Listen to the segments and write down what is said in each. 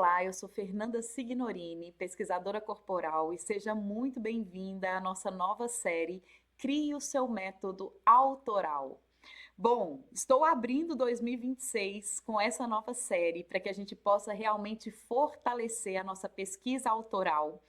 Olá, eu sou Fernanda Signorini, pesquisadora corporal, e seja muito bem-vinda à nossa nova série Crie o seu método autoral. Bom, estou abrindo 2026 com essa nova série para que a gente possa realmente fortalecer a nossa pesquisa autoral,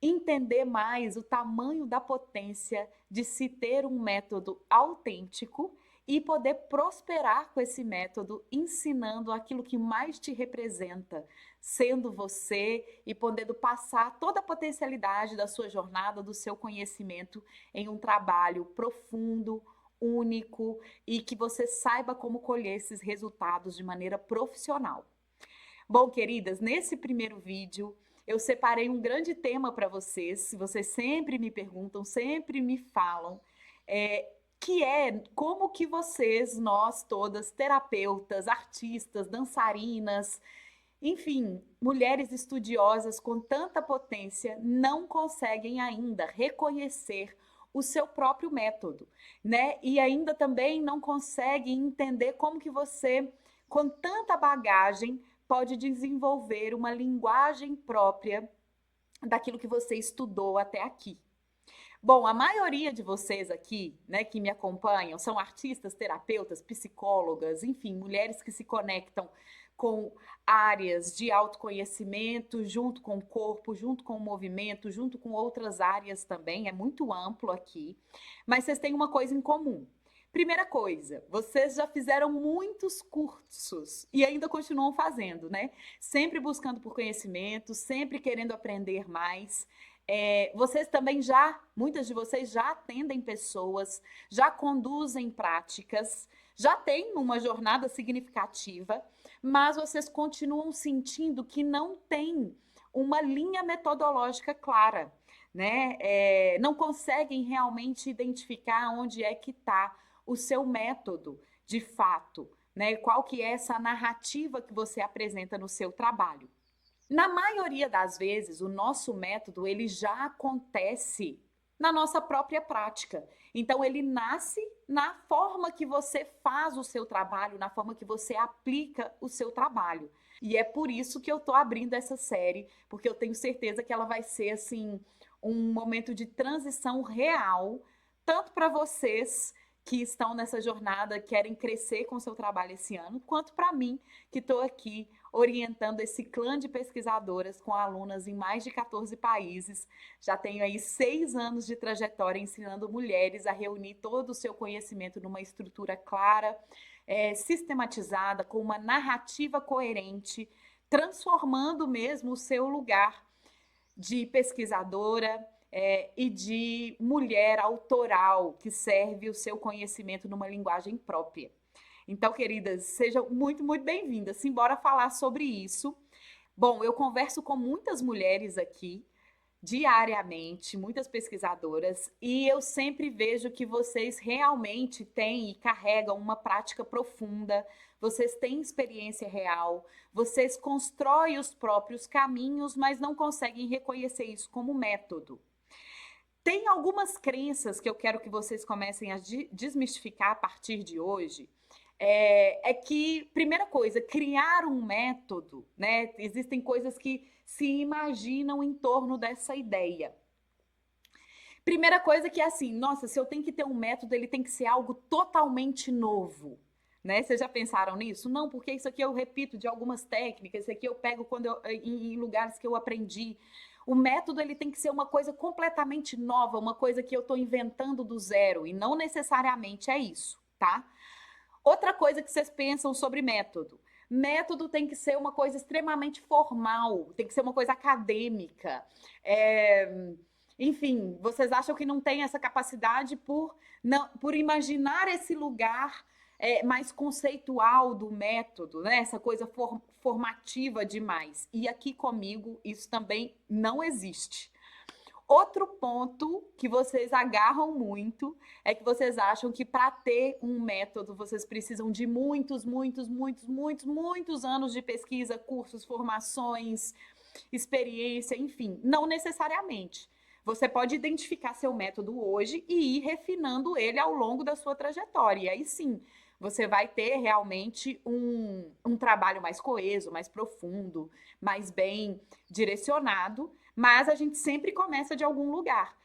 entender mais o tamanho da potência de se ter um método autêntico e poder prosperar com esse método, ensinando aquilo que mais te representa, sendo você e podendo passar toda a potencialidade da sua jornada, do seu conhecimento em um trabalho profundo, único e que você saiba como colher esses resultados de maneira profissional. Bom, queridas, nesse primeiro vídeo eu separei um grande tema para vocês sempre me perguntam, sempre me falam, que é como que vocês, nós todas, terapeutas, artistas, dançarinas, enfim, mulheres estudiosas com tanta potência, não conseguem ainda reconhecer o seu próprio método, né? E ainda também não conseguem entender como que você, com tanta bagagem, pode desenvolver uma linguagem própria daquilo que você estudou até aqui. Bom, a maioria de vocês aqui, né, que me acompanham, são artistas, terapeutas, psicólogas, enfim, mulheres que se conectam com áreas de autoconhecimento, junto com o corpo, junto com o movimento, junto com outras áreas também, é muito amplo aqui, mas vocês têm uma coisa em comum. Primeira coisa, vocês já fizeram muitos cursos e ainda continuam fazendo, né? Sempre buscando por conhecimento, sempre querendo aprender mais. Vocês também muitas de vocês já atendem pessoas, já conduzem práticas, já têm uma jornada significativa, mas vocês continuam sentindo que não tem uma linha metodológica clara, né? Não conseguem realmente identificar onde é que está o seu método, de fato, né? Qual que é essa narrativa que você apresenta no seu trabalho. Na maioria das vezes, o nosso método ele já acontece na nossa própria prática. Então, ele nasce na forma que você faz o seu trabalho, na forma que você aplica o seu trabalho. E é por isso que eu estou abrindo essa série, porque eu tenho certeza que ela vai ser assim um momento de transição real, tanto para vocês que estão nessa jornada, querem crescer com o seu trabalho esse ano, quanto para mim, que estou aqui orientando esse clã de pesquisadoras com alunas em mais de 14 países. Já tenho aí 6 anos de trajetória ensinando mulheres a reunir todo o seu conhecimento numa estrutura clara, sistematizada, com uma narrativa coerente, transformando mesmo o seu lugar de pesquisadora, e de mulher autoral que serve o seu conhecimento numa linguagem própria. Então, queridas, sejam muito, muito bem-vindas. Simbora falar sobre isso. Bom, eu converso com muitas mulheres aqui, diariamente, muitas pesquisadoras, e eu sempre vejo que vocês realmente têm e carregam uma prática profunda, vocês têm experiência real, vocês constroem os próprios caminhos, mas não conseguem reconhecer isso como método. Tem algumas crenças que eu quero que vocês comecem a desmistificar a partir de hoje. Que, primeira coisa, criar um método, né? Existem coisas que se imaginam em torno dessa ideia. Primeira coisa que é assim, nossa, se eu tenho que ter um método, ele tem que ser algo totalmente novo. Né? Vocês já pensaram nisso? Não, porque isso aqui eu repito de algumas técnicas, isso aqui eu pego em lugares que eu aprendi. O método ele tem que ser uma coisa completamente nova, uma coisa que eu estou inventando do zero, e não necessariamente é isso, tá? Outra coisa que vocês pensam sobre método. Método tem que ser uma coisa extremamente formal, tem que ser uma coisa acadêmica. Enfim, vocês acham que não tem essa capacidade por imaginar esse lugar mais conceitual do método, né? Essa coisa formativa demais. E aqui comigo isso também não existe. Outro ponto que vocês agarram muito é que vocês acham que para ter um método vocês precisam de muitos anos de pesquisa, cursos, formações, experiência, enfim. Não necessariamente. Você pode identificar seu método hoje e ir refinando ele ao longo da sua trajetória. E aí sim, você vai ter realmente um trabalho mais coeso, mais profundo, mais bem direcionado, mas a gente sempre começa de algum lugar.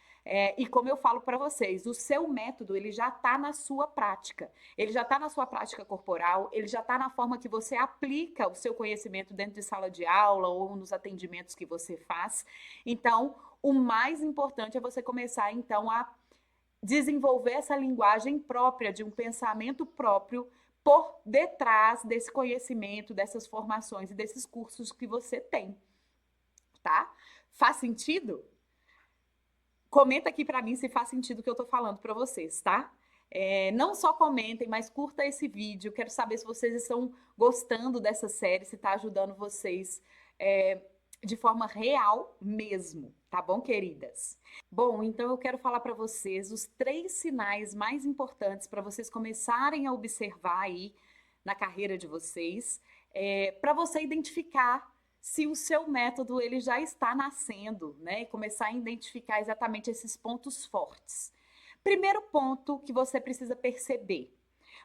E como eu falo para vocês, o seu método ele já está na sua prática, ele já está na sua prática corporal, ele já está na forma que você aplica o seu conhecimento dentro de sala de aula ou nos atendimentos que você faz. Então, o mais importante é você começar então a desenvolver essa linguagem própria, de um pensamento próprio por detrás desse conhecimento, dessas formações e desses cursos que você tem, tá? Faz sentido? Comenta aqui para mim se faz sentido o que eu tô falando para vocês, tá? Não só comentem, mas curta esse vídeo. Quero saber se vocês estão gostando dessa série, se está ajudando vocês de forma real mesmo, tá bom, queridas? Bom, então eu quero falar para vocês os 3 sinais mais importantes para vocês começarem a observar aí na carreira de vocês, para você identificar se o seu método ele já está nascendo, né? E começar a identificar exatamente esses pontos fortes. Primeiro ponto que você precisa perceber: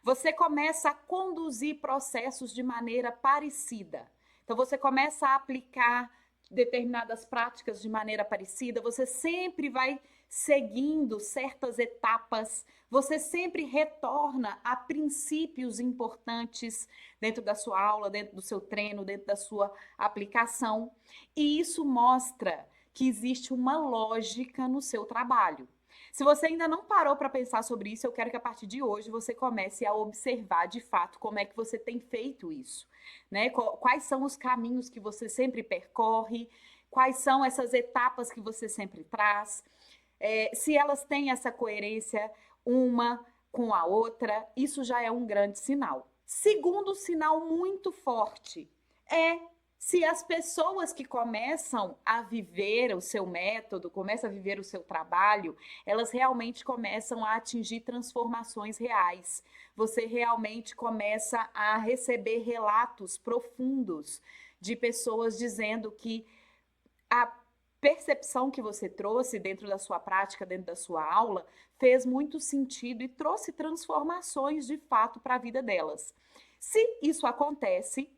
você começa a conduzir processos de maneira parecida. Então, você começa a aplicar determinadas práticas de maneira parecida, você sempre vai seguindo certas etapas, você sempre retorna a princípios importantes dentro da sua aula, dentro do seu treino, dentro da sua aplicação. E isso mostra que existe uma lógica no seu trabalho. Se você ainda não parou para pensar sobre isso, eu quero que a partir de hoje você comece a observar de fato como é que você tem feito isso, né? Quais são os caminhos que você sempre percorre, quais são essas etapas que você sempre traz, se elas têm essa coerência uma com a outra, isso já é um grande sinal. Segundo sinal muito forte é se as pessoas que começam a viver o seu método, começam a viver o seu trabalho, elas realmente começam a atingir transformações reais. Você realmente começa a receber relatos profundos de pessoas dizendo que a percepção que você trouxe dentro da sua prática, dentro da sua aula, fez muito sentido e trouxe transformações de fato para a vida delas. Se isso acontece,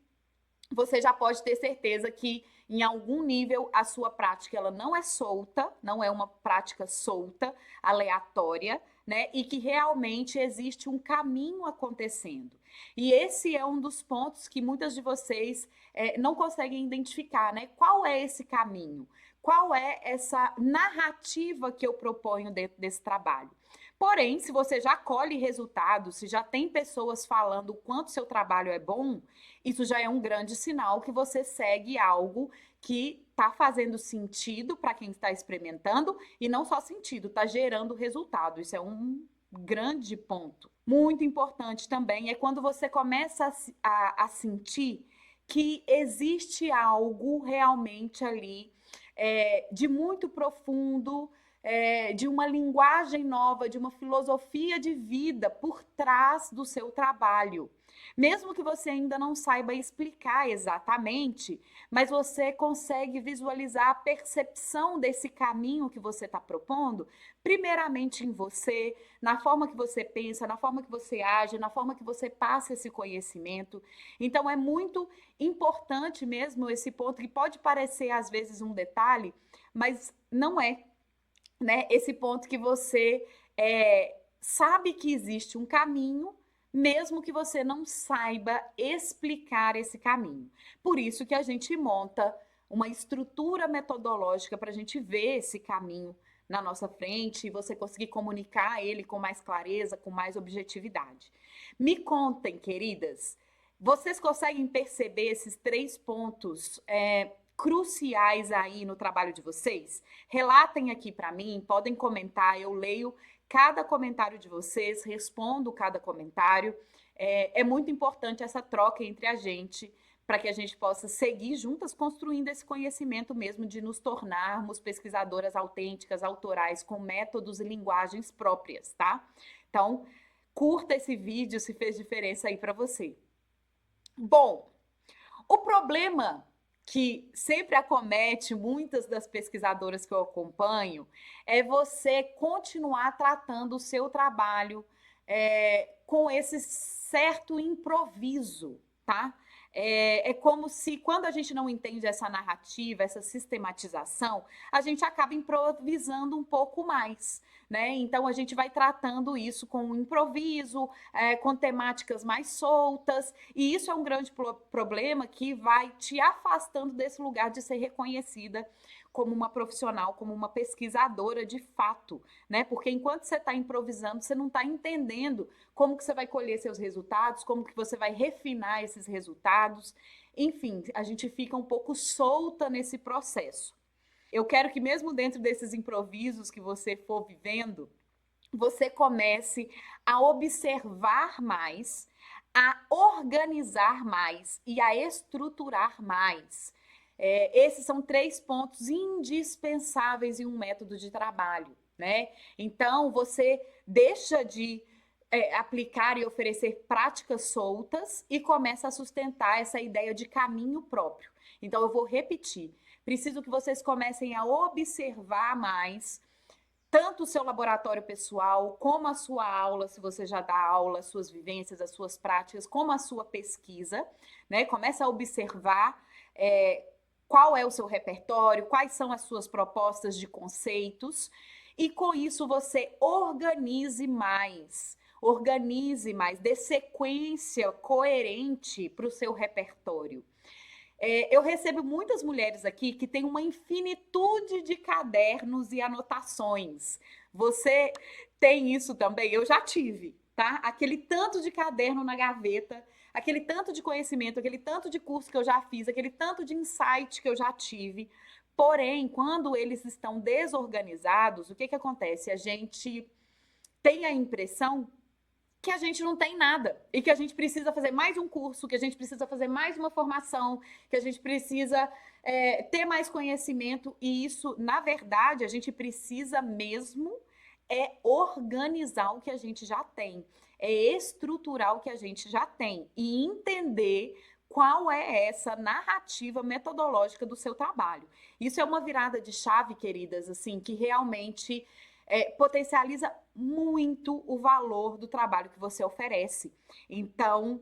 você já pode ter certeza que em algum nível a sua prática ela não é solta, não é uma prática solta, aleatória, né? E que realmente existe um caminho acontecendo. E esse é um dos pontos que muitas de vocês não conseguem identificar, né? Qual é esse caminho? Qual é essa narrativa que eu proponho dentro desse trabalho? Porém, se você já colhe resultados, se já tem pessoas falando o quanto seu trabalho é bom, isso já é um grande sinal que você segue algo que está fazendo sentido para quem está experimentando e não só sentido, está gerando resultado. Isso é um grande ponto. Muito importante também é quando você começa a sentir que existe algo realmente ali de muito profundo, de uma linguagem nova, de uma filosofia de vida por trás do seu trabalho. Mesmo que você ainda não saiba explicar exatamente, mas você consegue visualizar a percepção desse caminho que você está propondo, primeiramente em você, na forma que você pensa, na forma que você age, na forma que você passa esse conhecimento. Então, é muito importante mesmo esse ponto, que pode parecer às vezes um detalhe, mas não é, né? Esse ponto que você sabe que existe um caminho, mesmo que você não saiba explicar esse caminho. Por isso que a gente monta uma estrutura metodológica para a gente ver esse caminho na nossa frente e você conseguir comunicar ele com mais clareza, com mais objetividade. Me contem, queridas, vocês conseguem perceber esses 3 pontos cruciais aí no trabalho de vocês? Relatem aqui para mim, podem comentar, eu leio cada comentário de vocês, respondo cada comentário. É muito importante essa troca entre a gente, para que a gente possa seguir juntas construindo esse conhecimento mesmo de nos tornarmos pesquisadoras autênticas, autorais, com métodos e linguagens próprias, tá? Então, curta esse vídeo se fez diferença aí para você. Bom, o problema que sempre acomete muitas das pesquisadoras que eu acompanho é você continuar tratando o seu trabalho com esse certo improviso, tá? É como se, quando a gente não entende essa narrativa, essa sistematização, a gente acaba improvisando um pouco mais, né? Então, a gente vai tratando isso com improviso, com temáticas mais soltas, e isso é um grande problema que vai te afastando desse lugar de ser reconhecida como uma profissional, como uma pesquisadora de fato, né? Porque enquanto você está improvisando, você não está entendendo como que você vai colher seus resultados, como que você vai refinar esses resultados. Enfim, a gente fica um pouco solta nesse processo. Eu quero que mesmo dentro desses improvisos que você for vivendo, você comece a observar mais, a organizar mais e a estruturar mais. Esses são 3 pontos indispensáveis em um método de trabalho, né? Então, você deixa de aplicar e oferecer práticas soltas e começa a sustentar essa ideia de caminho próprio. Então, eu vou repetir. Preciso que vocês comecem a observar mais tanto o seu laboratório pessoal, como a sua aula, se você já dá aula, as suas vivências, as suas práticas, como a sua pesquisa, né? Começa a observar qual é o seu repertório, quais são as suas propostas de conceitos, e com isso você organize mais, dê sequência coerente para o seu repertório. Eu recebo muitas mulheres aqui que têm uma infinitude de cadernos e anotações. Você tem isso também? Eu já tive, tá? Aquele tanto de caderno na gaveta, aquele tanto de conhecimento, aquele tanto de curso que eu já fiz, aquele tanto de insight que eu já tive. Porém, quando eles estão desorganizados, o que acontece? A gente tem a impressão que a gente não tem nada e que a gente precisa fazer mais um curso, que a gente precisa fazer mais uma formação, que a gente precisa ter mais conhecimento, e isso, na verdade, a gente precisa mesmo organizar o que a gente já tem, estruturar o que a gente já tem e entender qual é essa narrativa metodológica do seu trabalho. Isso é uma virada de chave, queridas, assim, que realmente potencializa muito o valor do trabalho que você oferece. Então,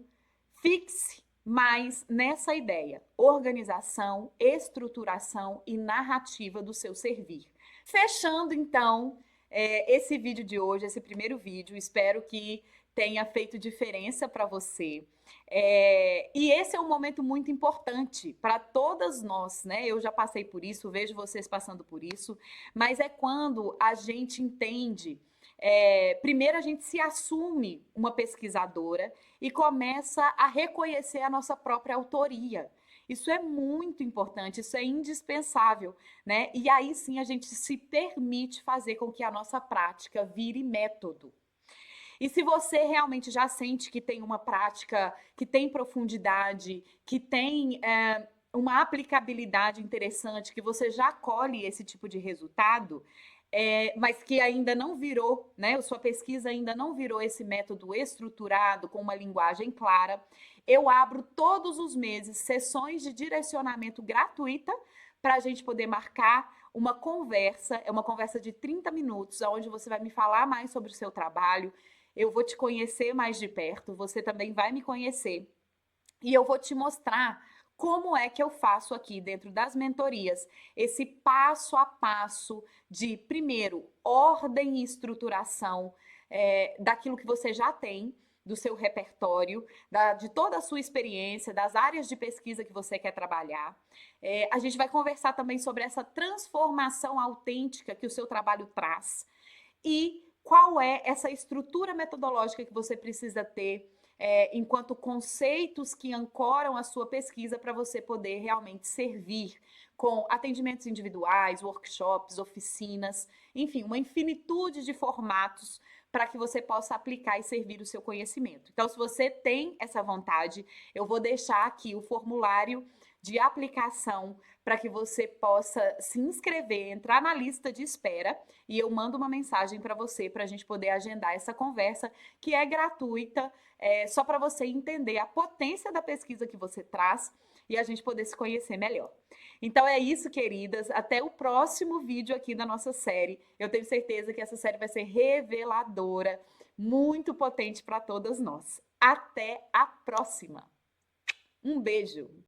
fixe mais nessa ideia: organização, estruturação e narrativa do seu servir. Fechando, então, esse vídeo de hoje, esse primeiro vídeo, espero que tenha feito diferença para você. E esse é um momento muito importante para todas nós, né? Eu já passei por isso, vejo vocês passando por isso, mas é quando a gente entende. Primeiro, a gente se assume uma pesquisadora e começa a reconhecer a nossa própria autoria. Isso é muito importante, isso é indispensável, né? E aí sim a gente se permite fazer com que a nossa prática vire método. E se você realmente já sente que tem uma prática que tem profundidade, que tem uma aplicabilidade interessante, que você já colhe esse tipo de resultado, mas que ainda não virou, né? Sua pesquisa ainda não virou esse método estruturado, com uma linguagem clara, eu abro todos os meses sessões de direcionamento gratuita para a gente poder marcar uma conversa, é uma conversa de 30 minutos, onde você vai me falar mais sobre o seu trabalho, eu vou te conhecer mais de perto, você também vai me conhecer, e eu vou te mostrar como é que eu faço aqui dentro das mentorias esse passo a passo de, primeiro, ordem e estruturação daquilo que você já tem, do seu repertório, de toda a sua experiência, das áreas de pesquisa que você quer trabalhar. A gente vai conversar também sobre essa transformação autêntica que o seu trabalho traz e qual é essa estrutura metodológica que você precisa ter enquanto conceitos que ancoram a sua pesquisa para você poder realmente servir com atendimentos individuais, workshops, oficinas, enfim, uma infinitude de formatos para que você possa aplicar e servir o seu conhecimento. Então, se você tem essa vontade, eu vou deixar aqui o formulário de aplicação para que você possa se inscrever, entrar na lista de espera, e eu mando uma mensagem para você para a gente poder agendar essa conversa, que é gratuita, só para você entender a potência da pesquisa que você traz e a gente poder se conhecer melhor. Então é isso, queridas. Até o próximo vídeo aqui da nossa série. Eu tenho certeza que essa série vai ser reveladora muito potente para todas nós. Até a próxima. Um beijo!